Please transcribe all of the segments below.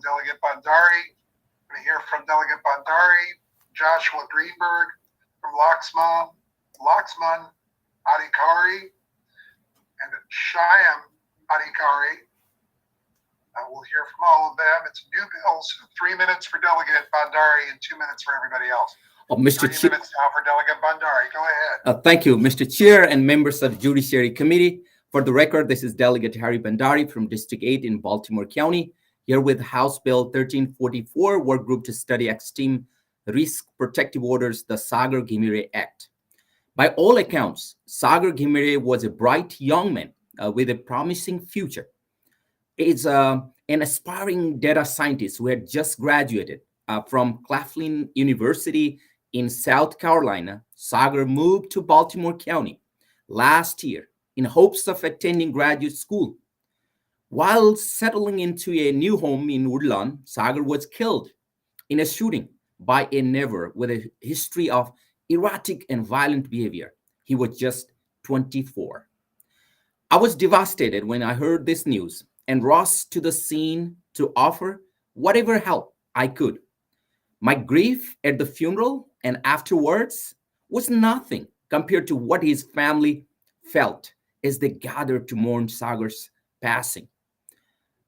Delegate Bandari. I'm going to hear from Delegate Bandari, Joshua Greenberg from Laxman Adhikari, and Shyam Adhikari. We'll hear from all of them. It's new bills, 3 minutes for Delegate Bandari and 2 minutes for everybody else. Mr. 3 minutes now for Delegate Bandari. Go ahead. Thank you, Mr. Chair and members of the Judiciary Committee. For the record, this is Delegate Harry Bandari from District 8 in Baltimore County, here with House Bill 1344, Workgroup to study extreme risk protective orders, the Sagar Ghimire Act. By all accounts, Sagar Ghimire was a bright young man with a promising future. He's an aspiring data scientist who had just graduated from Claflin University in South Carolina. Sagar moved to Baltimore County last year in hopes of attending graduate school. While settling into a new home in Woodlawn, Sagar was killed in a shooting by a neighbor with a history of erratic and violent behavior. He was just 24. I was devastated when I heard this news and rushed to the scene to offer whatever help I could. My grief at the funeral and afterwards was nothing compared to what his family felt as they gathered to mourn Sagar's passing.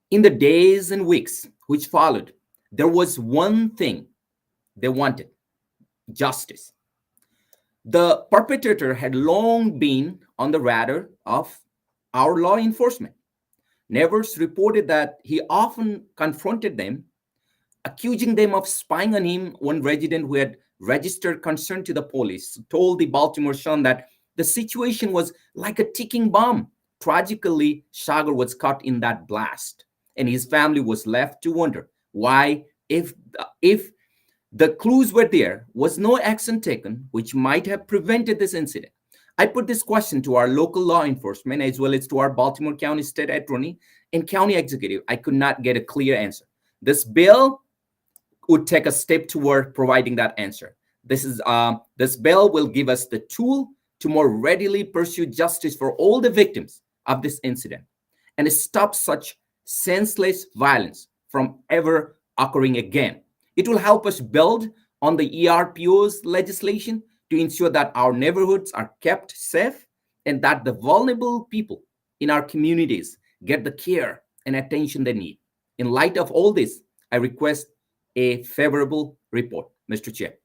In the days and weeks which followed, there was one thing they wanted: justice. The perpetrator had long been on the radar of our law enforcement. Neighbors reported that he often confronted them, accusing them of spying on him. One resident who had registered concern to the police told the Baltimore Sun that the situation was like a ticking bomb. Tragically, Sagar was caught in that blast, and his family was left to wonder why, if the clues were there, was no action taken which might have prevented this incident. I put this question to our local law enforcement as well as to our Baltimore County State Attorney and County Executive. I could not get a clear answer. This bill would take a step toward providing that answer. This bill will give us the tool to more readily pursue justice for all the victims of this incident and stop such senseless violence from ever occurring again. It will help us build on the ERPO's legislation to ensure that our neighborhoods are kept safe and that the vulnerable people in our communities get the care and attention they need. In light of all this, I request a favorable report, Mr. Chair.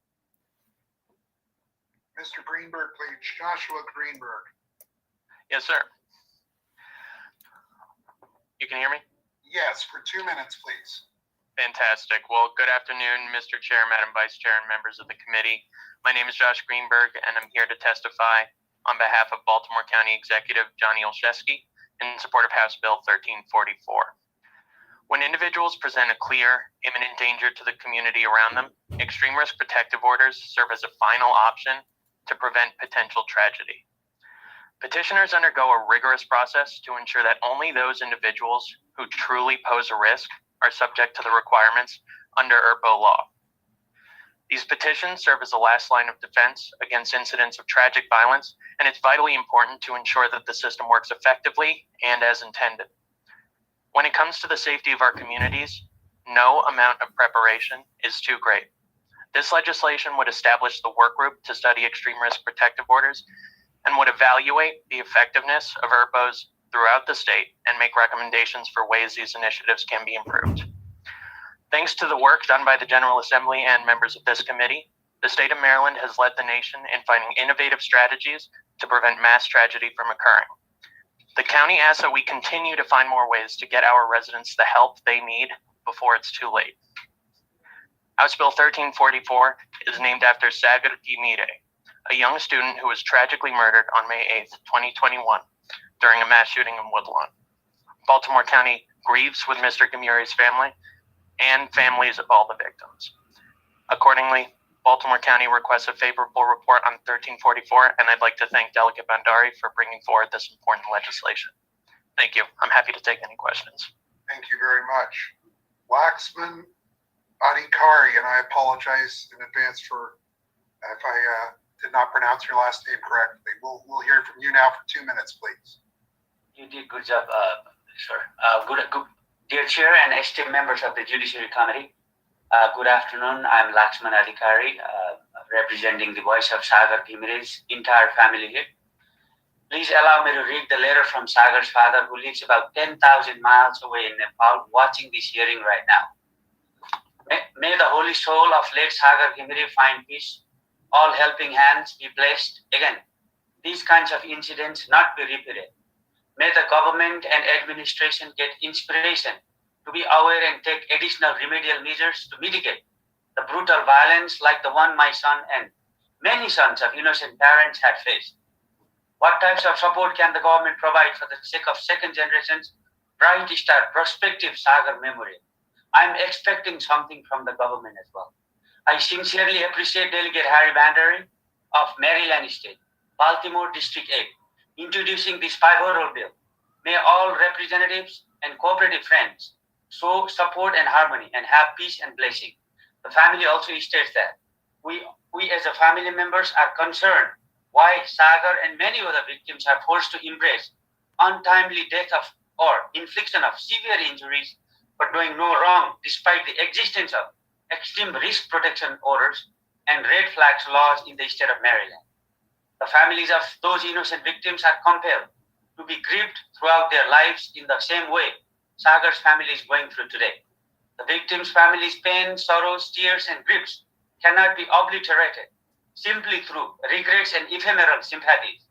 Mr. Greenberg, please. Joshua Greenberg. Yes, sir. You can hear me? Yes, for 2 minutes, please. Fantastic. Well, good afternoon, Mr. Chair, Madam Vice Chair, and members of the committee. My name is Josh Greenberg, and I'm here to testify on behalf of Baltimore County Executive Johnny Olszewski in support of House Bill 1344. When individuals present a clear, imminent danger to the community around them, extreme risk protective orders serve as a final option to prevent potential tragedy. Petitioners undergo a rigorous process to ensure that only those individuals who truly pose a risk are subject to the requirements under ERPO law. These petitions serve as a last line of defense against incidents of tragic violence, and it's vitally important to ensure that the system works effectively and as intended. When it comes to the safety of our communities, no amount of preparation is too great. This legislation would establish the Workgroup to study extreme risk protective orders and would evaluate the effectiveness of ERPOs throughout the state and make recommendations for ways these initiatives can be improved. Thanks to the work done by the General Assembly and members of this committee, the state of Maryland has led the nation in finding innovative strategies to prevent mass tragedy from occurring. The county asks that we continue to find more ways to get our residents the help they need before it's too late. House Bill 1344 is named after Sagar Ghimire, a young student who was tragically murdered on May 8th, 2021, during a mass shooting in Woodlawn. Baltimore County grieves with Mr. Ghimire's family and families of all the victims. Accordingly, Baltimore County requests a favorable report on 1344, and I'd like to thank Delegate Bandari for bringing forward this important legislation. Thank you. I'm happy to take any questions. Thank you very much. Laxman Adhikari, and I apologize in advance for if I did not pronounce your last name correctly. We'll hear from you now for 2 minutes, please. You did good job, sir. Dear Chair and esteemed members of the Judiciary Committee, good afternoon. I'm Lakshman Adhikari, representing the voice of Sagar Ghimire's entire family here. Please allow me to read the letter from Sagar's father, who lives about 10,000 miles away in Nepal, watching this hearing right now. May the holy soul of late Sagar Ghimire find peace. All helping hands be blessed. Again, these kinds of incidents not be repeated. May the government and administration get inspiration to be aware and take additional remedial measures to mitigate the brutal violence like the one my son and many sons of innocent parents had faced. What types of support can the government provide for the sake of second generation's bright star prospective Sagar memorial? I'm expecting something from the government as well. I sincerely appreciate Delegate Harry Bandary of Maryland State, Baltimore District 8, introducing this pivotal bill. May all representatives and cooperative friends show support and harmony and have peace and blessing. The family also states that we as a family members are concerned why Sagar and many other victims are forced to embrace untimely death of or infliction of severe injuries for doing no wrong despite the existence of extreme risk protection orders and red flags laws in the state of Maryland. The families of those innocent victims are compelled to be grieved throughout their lives in the same way Sagar's family is going through today. The victims' families' pain, sorrows, tears, and griefs cannot be obliterated simply through regrets and ephemeral sympathies.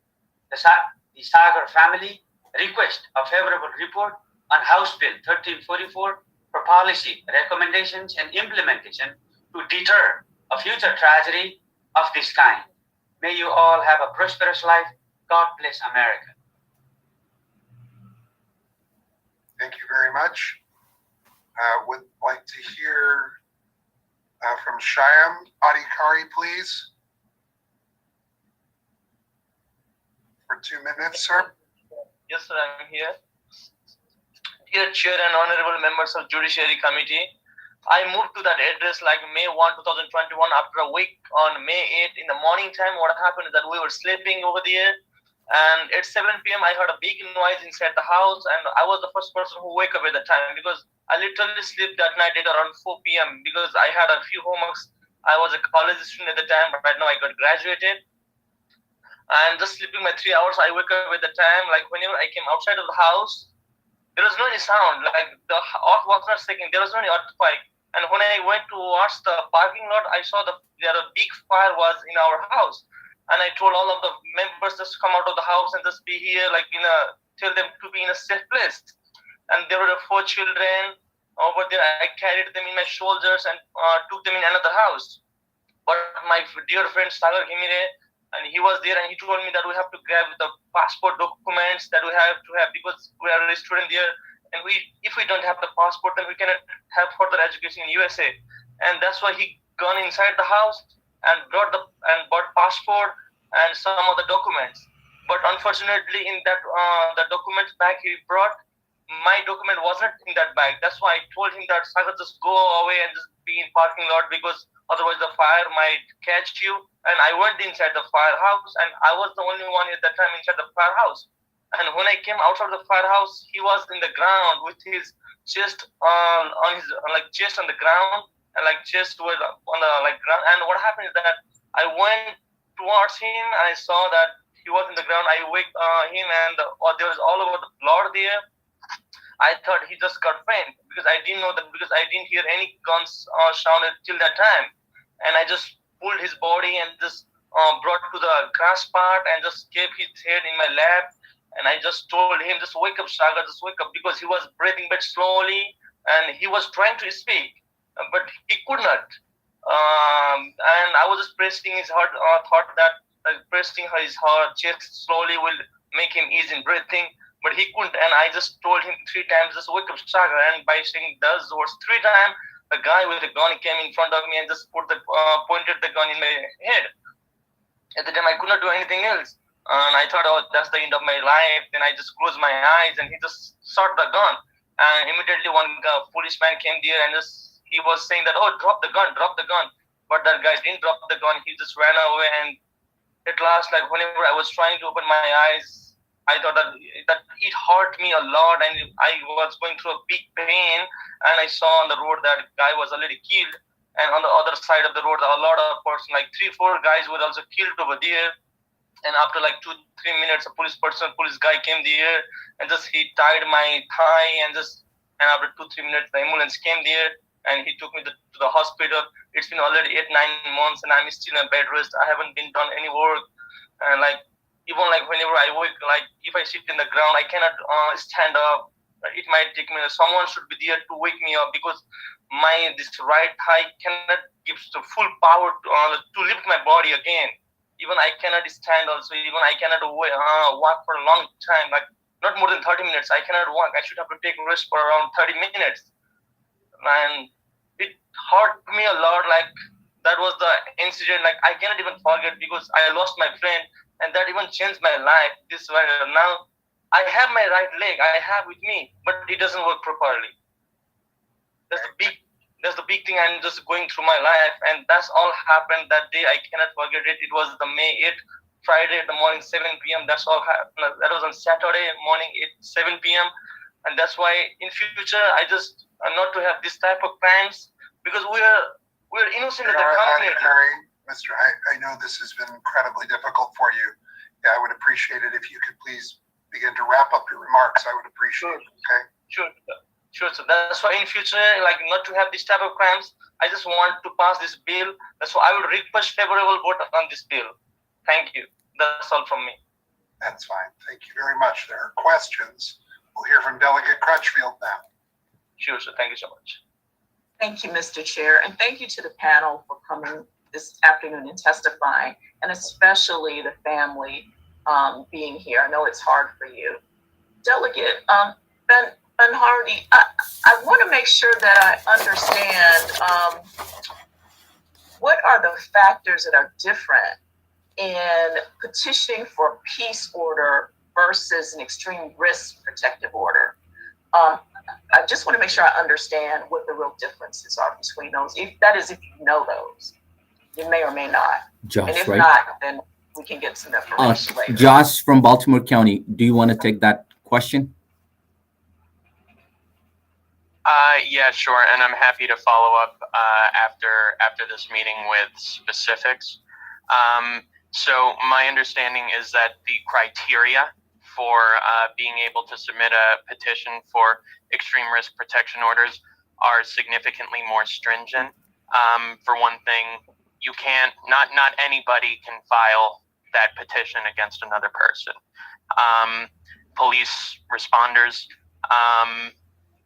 The Sagar family request a favorable report on House Bill 1344 for policy, recommendations, and implementation to deter a future tragedy of this kind. May you all have a prosperous life. God bless America. Thank you very much. Would like to hear from Shyam Adhikari, please. For 2 minutes, sir. Yes, sir, I'm here. Dear Chair and Honorable Members of Judiciary Committee, I moved to that address like May 1, 2021 after a week on May 8 in the morning time. What happened is that we were sleeping over there, and at 7 p.m. I heard a big noise inside the house, and I was the first person who woke up at the time because I literally slept that night at around 4 p.m. because I had a few homeworks. I was a college student at the time, but right now I got graduated. And just sleeping my 3 hours, I woke up at the time. Like whenever I came outside of the house, there was no any sound. Like the earth was not shaking. There was no any earthquake. And when I went to watch the parking lot, I saw there a big fire was in our house. And I told all of the members just come out of the house and just be here, like tell them to be in a safe place. And there were 4 children over there. I carried them in my shoulders and took them in another house. But my dear friend Sagar Ghimire, and he was there, and he told me that we have to grab the passport documents that we have to have because we are a student there, and if we don't have the passport, then we cannot have further education in USA. And that's why he gone inside the house and bought passport and some of the documents. But unfortunately, in that the documents bag he brought, my document wasn't in that bag. That's why I told him that Sagar, just go away and just be in parking lot because otherwise the fire might catch you. And I went inside the firehouse, and I was the only one at that time inside the firehouse. And when I came outside the firehouse, he was in the ground with his chest on his chest on the ground, and chest was on the ground. And what happened is that I went towards him, and I saw that he was in the ground. I waked him, and there was all over the blood there. I thought he just got faint because I didn't know that because I didn't hear any guns sounded till that time, and I just pulled his body and just brought to the grass part and just kept his head in my lap, and I just told him, just wake up, Sagar, just wake up, because he was breathing very slowly and he was trying to speak, but he could not. And I was just pressing his heart, thought that pressing his heart chest slowly will make him ease in breathing. But he couldn't, and I just told him 3 times, just wake up, Sagar. And by saying those words 3 times, a guy with a gun came in front of me and just pointed the gun in my head. At the time, I could not do anything else. And I thought, oh, that's the end of my life. Then I just closed my eyes, and he just shot the gun. And immediately one policeman came there, and he was saying that, oh, drop the gun. But that guy didn't drop the gun. He just ran away. And at last, whenever I was trying to open my eyes, I thought that it hurt me a lot, and I was going through a big pain. And I saw on the road that guy was already killed, and on the other side of the road, a lot of person, like 3-4 guys, were also killed over there. And after like 2-3 minutes, a police guy came there and just he tied my thigh, and after 2-3 minutes, the ambulance came there and he took me to the hospital. It's been already 8-9 months, and I'm still in bed rest. I haven't been done any work, and like even like whenever I wake, like if I sit in the ground, I cannot stand up. It might take me. Someone should be there to wake me up, because this right thigh cannot give the full power to lift my body again. Even I cannot stand also. Even I cannot walk for a long time, like not more than 30 minutes. I cannot walk. I should have to take rest for around 30 minutes. And it hurt me a lot. Like that was the incident. Like I cannot even forget, because I lost my friend, and that even changed my life. Now I have my right leg. I have with me, but it doesn't work properly. That's the big thing I'm just going through my life, and that's all happened that day. I cannot forget it. It was the May 8th, Friday at the morning, 7 p.m. That's all happened. That was on Saturday morning, 7 p.m. And that's why in future I just not to have this type of crimes, because we're innocent of the community. Mr. I know this has been incredibly difficult for you. Yeah, I would appreciate it if you could please begin to wrap up your remarks. I would appreciate it. Okay. Sure. So that's why in future, like not to have this type of crimes, I just want to pass this bill. That's why I will request favorable vote on this bill. Thank you. That's all from me. That's fine. Thank you very much. There are questions. We'll hear from Delegate Crutchfield now. Sure, sir. Thank you so much. Thank you, Mr. Chair, and thank you to the panel for coming this afternoon and testifying, and especially the family being here. I know it's hard for you. Delegate Ben Hardy, I want to make sure that I understand what are the factors that are different in petitioning for a peace order versus an extreme risk protective order. I just want to make sure I understand what the real differences are between those. If you know those, you may or may not. Josh, and if right? not, then we can get some information later. Josh from Baltimore County, do you want to take that question? Yeah, sure, and I'm happy to follow up after this meeting with specifics. So my understanding is that the criteria for being able to submit a petition for extreme risk protection orders are significantly more stringent. For one thing, you can't, not anybody can file that petition against another person. Police responders,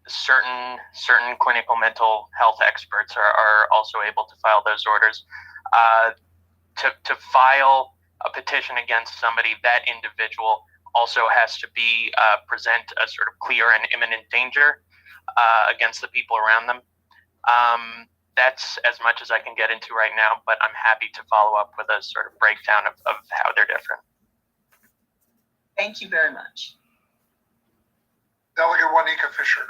certain clinical mental health experts are also able to file those orders. To file a petition against somebody, that individual also has to be present a sort of clear and imminent danger against the people around them. That's as much as I can get into right now, but I'm happy to follow up with a sort of breakdown of how they're different. Thank you very much. Delegate Juanita Fisher.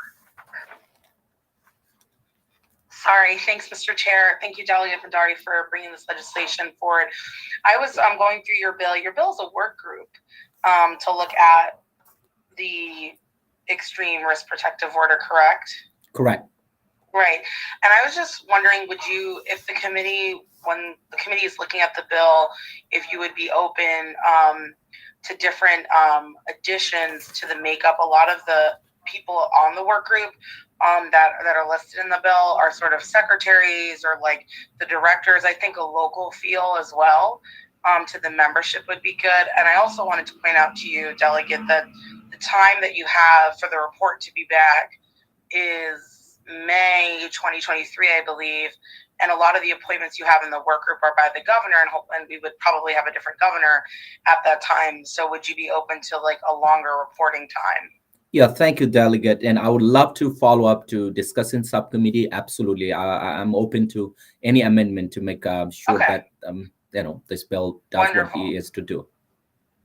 Sorry, thanks, Mr. Chair. Thank you, Delegate Bhandari, for bringing this legislation forward. I was going through your bill. Your bill is a work group to look at the extreme risk protective order, correct? Correct. Right. And I was just wondering, if the committee, when the committee is looking at the bill, if you would be open to different additions to the makeup. A lot of the people on the work group that are listed in the bill are sort of secretaries or like the directors. I think a local feel as well to the membership would be good. And I also wanted to point out to you, Delegate, that the time that you have for the report to be back is May 2023, I believe. And a lot of the appointments you have in the work group are by the governor, and we would probably have a different governor at that time. So would you be open to like a longer reporting time? Yeah, thank you, Delegate. And I would love to follow up to discuss in subcommittee. Absolutely. I'm open to any amendment to make sure that, this bill does Wonderful. what he is to do.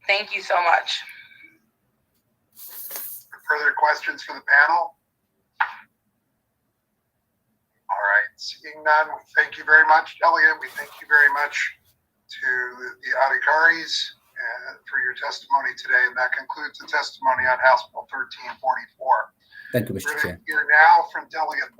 Thank you so much. Further questions for the panel? All right, seeing none, we thank you very much, Delegate. We thank you very much to the Adhikaris for your testimony today. And that concludes the testimony on House Bill 1344. Thank you, We're Mr. going Chair. to hear now from Delegate